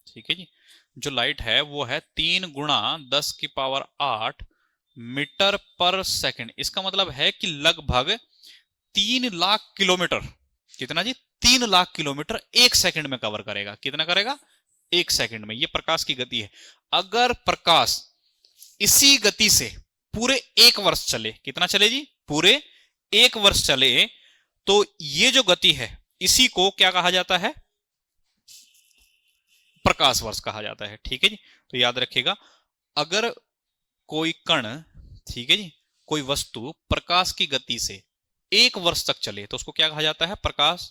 ठीक है जी, जो लाइट है वो है 3 × 10⁸ मीटर पर सेकेंड। इसका मतलब है कि लगभग 3 लाख किलोमीटर, कितना जी, 3 लाख किलोमीटर एक सेकंड में कवर करेगा। कितना करेगा, एक सेकंड में। ये प्रकाश की गति है। अगर प्रकाश इसी गति से पूरे एक वर्ष चले, कितना चले जी, पूरे एक वर्ष चले, तो ये जो गति है इसी को क्या कहा जाता है, प्रकाश वर्ष कहा जाता है। ठीक है जी। तो याद रखिएगा, अगर कोई कण, ठीक है जी, कोई वस्तु प्रकाश की गति से एक वर्ष तक चले तो उसको क्या कहा जाता है, प्रकाश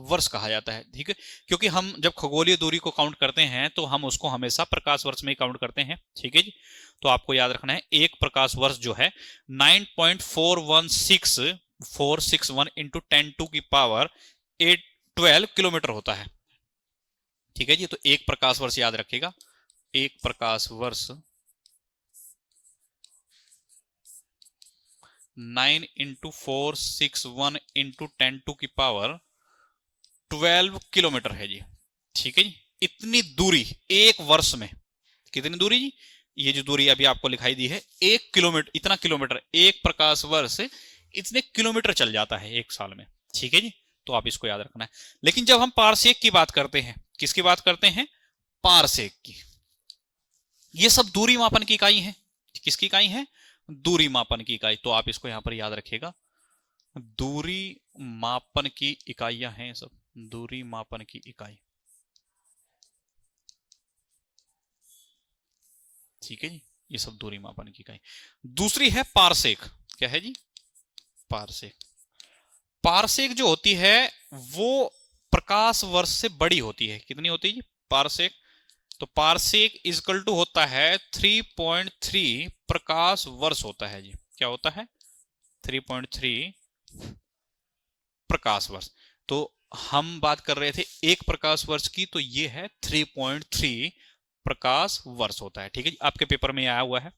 वर्ष कहा जाता है। ठीक है, क्योंकि हम जब खगोलीय दूरी को काउंट करते हैं तो हम उसको हमेशा प्रकाश वर्ष में ही काउंट करते हैं। ठीक है जी। तो आपको याद रखना है, एक प्रकाश वर्ष जो है 9.416461 इंटू 10⁻812 किलोमीटर होता है। ठीक है जी। तो एक प्रकाश वर्ष याद रखिएगा, एक प्रकाश वर्ष 9 × 461 इंटू 10⁻12 किलोमीटर है जी। ठीक है जी। इतनी दूरी एक वर्ष में, कितनी दूरी जी, ये जो दूरी अभी आपको लिखाई दी है 1 किलोमीटर, इतना किलोमीटर, एक प्रकाश वर्ष इतने किलोमीटर चल जाता है एक साल में। ठीक है जी। तो आप इसको याद रखना है। लेकिन जब हम पारसेक की बात करते हैं, किसकी बात करते हैं, पारसेक की, ये सब दूरी मापन की इकाई है। किसकी इकाई है, दूरी मापन की इकाई। तो आप इसको यहां पर याद रखिएगा, दूरी मापन की इकाइयां हैं सब, दूरी मापन की इकाई। ठीक है जी। ये सब दूरी मापन की इकाई। दूसरी है पारसेक। क्या है जी, पारसेक। पारसेक जो होती है वो प्रकाश वर्ष से बड़ी होती है। कितनी होती है जी, पारसेक। तो पारसेक इजकल टू होता है 3.3 प्रकाश वर्ष होता है जी। क्या होता है? 3.3 प्रकाश वर्ष। तो हम बात कर रहे थे एक प्रकाश वर्ष की, तो ये है 3.3 प्रकाश वर्ष होता है। ठीक है जी। आपके पेपर में आया हुआ है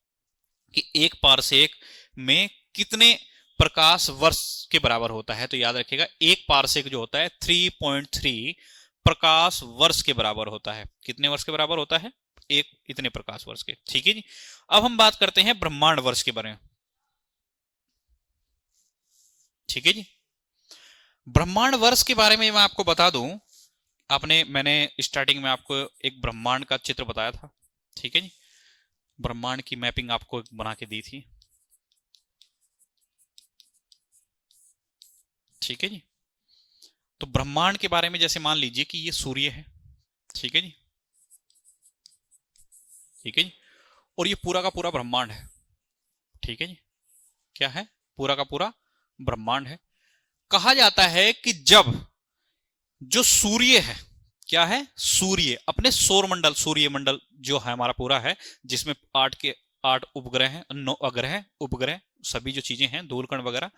कि एक पारसेक में कितने प्रकाश वर्ष के बराबर होता है। तो याद रखिएगा एक पारसेक जो होता है 3.3 प्रकाश वर्ष के बराबर होता है। कितने वर्ष के बराबर होता है? एक इतने प्रकाश वर्ष के। ठीक है जी। अब हम बात करते हैं ब्रह्मांड वर्ष के बारे में। ठीक है जी। ब्रह्मांड वर्ष के बारे में मैं आपको बता दूं, मैंने स्टार्टिंग में आपको एक ब्रह्मांड का चित्र बताया था। ठीक है जी। ब्रह्मांड की मैपिंग आपको बना के दी थी। ठीक है जी। तो ब्रह्मांड के बारे में जैसे मान लीजिए कि ये सूर्य है। ठीक है जी। ठीक है जी। और ये पूरा का पूरा ब्रह्मांड है। ठीक है जी। क्या है? पूरा का पूरा ब्रह्मांड है। कहा जाता है कि जब जो सूर्य है, क्या है? सूर्य अपने सौरमंडल, सूर्य मंडल जो है हमारा पूरा है, जिसमें 8 उपग्रह हैं, 9 अग्रह उपग्रह सभी जो चीजें हैं, धूलकण वगैरह,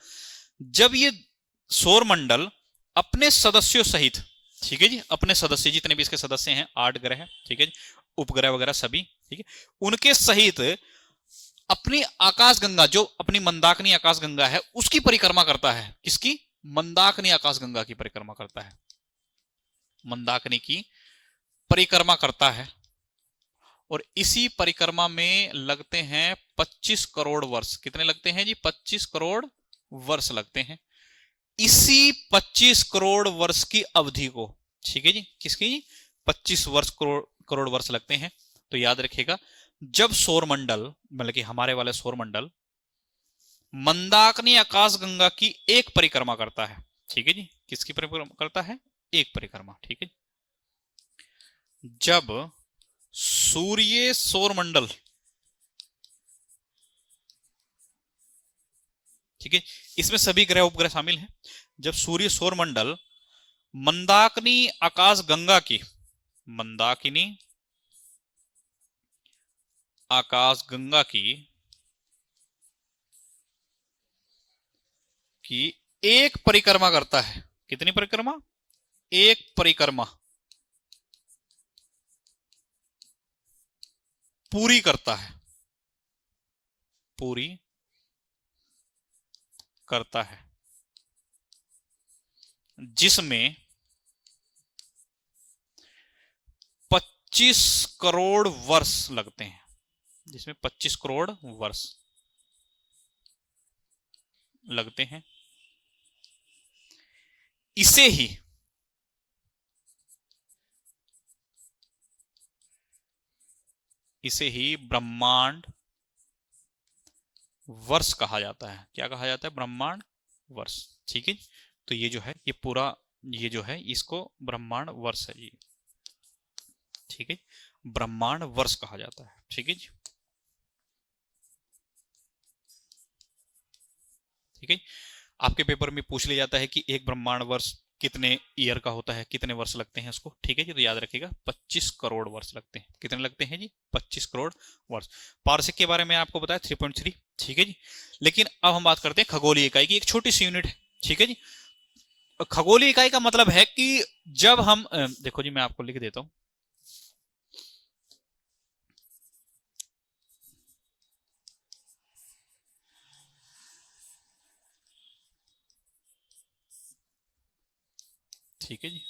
जब ये सौरमंडल अपने सदस्यों सहित, ठीक है जी, अपने सदस्य जितने भी इसके सदस्य हैं 8 ग्रह, ठीक है जी, उपग्रह वगैरह सभी, ठीक है, उनके सहित अपनी आकाशगंगा, जो अपनी मंदाकिनी आकाशगंगा है, उसकी परिक्रमा करता है। किसकी? मंदाकिनी आकाशगंगा की परिक्रमा करता है। मंदाकिनी की परिक्रमा करता है। और इसी परिक्रमा में लगते हैं 25 करोड़ वर्ष। कितने लगते हैं जी? 25 करोड़ वर्ष लगते हैं। इसी 25 करोड़ वर्ष की अवधि को, ठीक है जी, किसकी जी? 25 करोड़ वर्ष लगते हैं। तो याद रखिएगा, जब सौरमंडल, मतलब कि हमारे वाले सौरमंडल मंदाकिनी आकाशगंगा की एक परिक्रमा करता है। ठीक है जी। किसकी परिक्रमा करता है? एक परिक्रमा। ठीक है। जब सूर्य सौरमंडल, ठीक है, इसमें सभी ग्रह उपग्रह शामिल हैं, जब सूर्य सौरमंडल मंदाकिनी आकाशगंगा की, मंदाकिनी आकाशगंगा की एक परिक्रमा करता है। कितनी परिक्रमा? एक परिक्रमा पूरी करता है, पूरी करता है, जिसमें 25 करोड़ वर्ष लगते हैं, जिसमें 25 करोड़ वर्ष लगते हैं। इसे ही ब्रह्मांड वर्ष कहा जाता है। क्या कहा जाता है? ब्रह्मांड वर्ष। ठीक है। तो ये जो है, ये पूरा, ये जो है, इसको ब्रह्मांड वर्ष है ये। ठीक है। ब्रह्मांड वर्ष कहा जाता है। ठीक है जी। ठीक है। आपके पेपर में पूछ लिया जाता है कि एक ब्रह्मांड वर्ष कितने ईयर का होता है, कितने वर्ष लगते हैं उसको। ठीक है जी। तो याद रखिएगा 25 करोड़ वर्ष लगते हैं। कितने लगते हैं जी? 25 करोड़ वर्ष। पारसेक के बारे में आपको बताया 3.3। ठीक है जी। लेकिन अब हम बात करते हैं खगोलीय इकाई की। एक छोटी सी यूनिट है। ठीक है जी। खगोलीय इकाई का मतलब है कि जब हम, देखो जी, मैं आपको लिख देता हूं। ठीक है जी।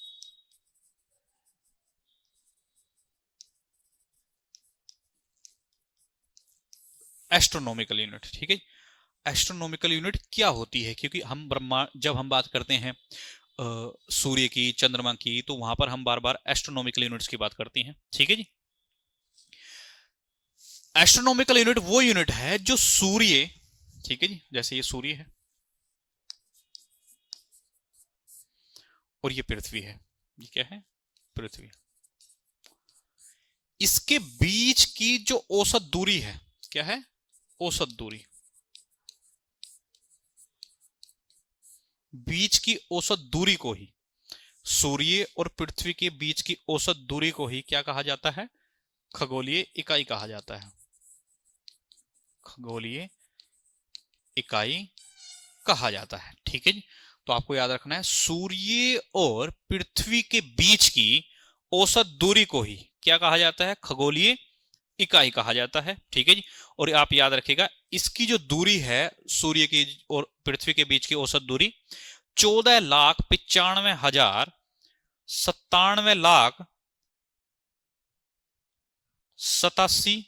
Astronomical unit. ठीक है। एस्ट्रोनॉमिकल यूनिट क्या होती है? क्योंकि हम जब हम बात करते हैं सूर्य की, चंद्रमा की, तो वहां पर हम बार बार एस्ट्रोनॉमिकल यूनिट्स की बात करती हैं। ठीक है जी। एस्ट्रोनॉमिकल यूनिट वो यूनिट है जो सूर्य, ठीक है जी, जैसे ये सूर्य है और ये पृथ्वी है। ये क्या है? पृथ्वी। इसके बीच की जो औसत दूरी है, क्या है? औसत दूरी। बीच की औसत दूरी को ही सूर्य और पृथ्वी के बीच की औसत दूरी को ही क्या कहा जाता है? खगोलीय इकाई कहा जाता है। खगोलीय इकाई कहा जाता है। ठीक है जी। तो आपको याद रखना है, सूर्य और पृथ्वी के बीच की औसत दूरी को ही क्या कहा जाता है? खगोलीय इकाई कहा जाता है। ठीक है जी। और आप याद रखिएगा, इसकी जो दूरी है सूर्य की और पृथ्वी के बीच की औसत दूरी 14,97,87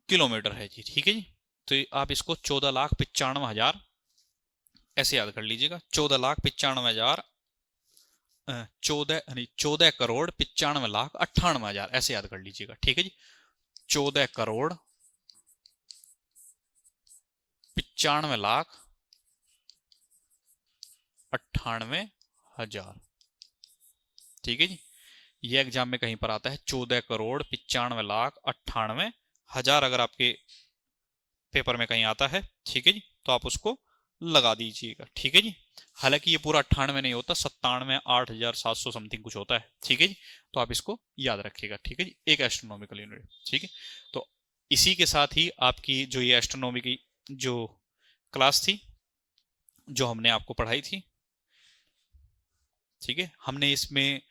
किलोमीटर है जी। ठीक है जी। तो आप इसको 14,95,हजार ऐसे याद कर लीजिएगा। 14,95,हजार 14,95,98,हजार ऐसे याद कर लीजिएगा। ठीक है जी। 14,95,98,हजार। ठीक है जी। ये एग्जाम में कहीं पर आता है 14,95,98,हजार, अगर आपके पेपर में कहीं आता है। ठीक है जी। तो आप उसको लगा दीजिएगा। ठीक है जी। हालांकि ये पूरा 98 नहीं होता, 97,08,700 समथिंग कुछ होता है। ठीक है जी। तो आप इसको याद रखिएगा। ठीक है जी। एक एस्ट्रोनॉमिकल यूनिट। ठीक है। तो इसी के साथ ही आपकी जो ये एस्ट्रोनॉमी की जो क्लास थी, जो हमने आपको पढ़ाई थी, ठीक है, हमने इसमें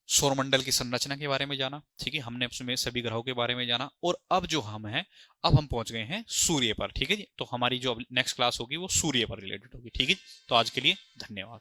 सौरमंडल की संरचना के बारे में जाना। ठीक है, हमने उसमें सभी ग्रहों के बारे में जाना। और अब जो हम हैं, अब हम पहुंच गए हैं सूर्य पर। ठीक है जी। तो हमारी जो नेक्स्ट क्लास होगी वो सूर्य पर रिलेटेड होगी। ठीक है। तो आज के लिए धन्यवाद।